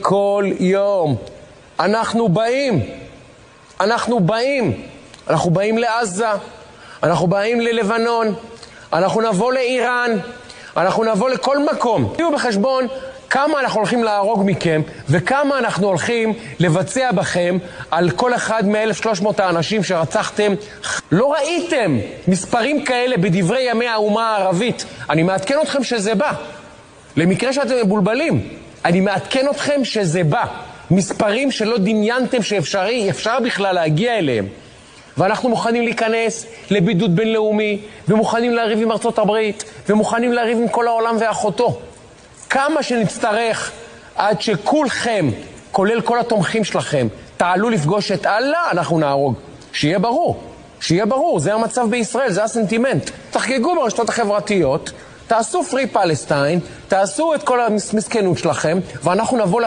כל יום אנחנו באים לעזה, אנחנו באים ללבנון, אנחנו נבוא לאיראן, אנחנו נבוא לכל מקום. תהיו בחשבון כמה אנחנו הולכים להרוג מכם וכמה אנחנו הולכים לבצע בכם על כל אחד מ-1,300 האנשים שרצחתם. לא ראיתם מספרים כאלה בדברי ימי האומה הערבית. אני מעדכן אתכם שזה בא. למקרה שאתם מבולבלים, אני מעדכן אתכם שזה בא. מספרים שלא דמיינתם שאפשר בכלל להגיע אליהם. ואנחנו מוכנים להיכנס לבידוד בינלאומי, ומוכנים להריב עם ארצות הברית, ומוכנים להריב עם כל העולם ואחותו. כמה שנצטרך עד שכולכם, כולל כל התומכים שלכם, תעלו לפגוש את אללה, אנחנו נהרוג. שיהיה ברור, זה המצב בישראל, זה הסנטימנט. תחגגו ברשתות החברתיות, תעשו פרי פלסטיין, תעשו את כל המסכנות שלכם, ואנחנו נבוא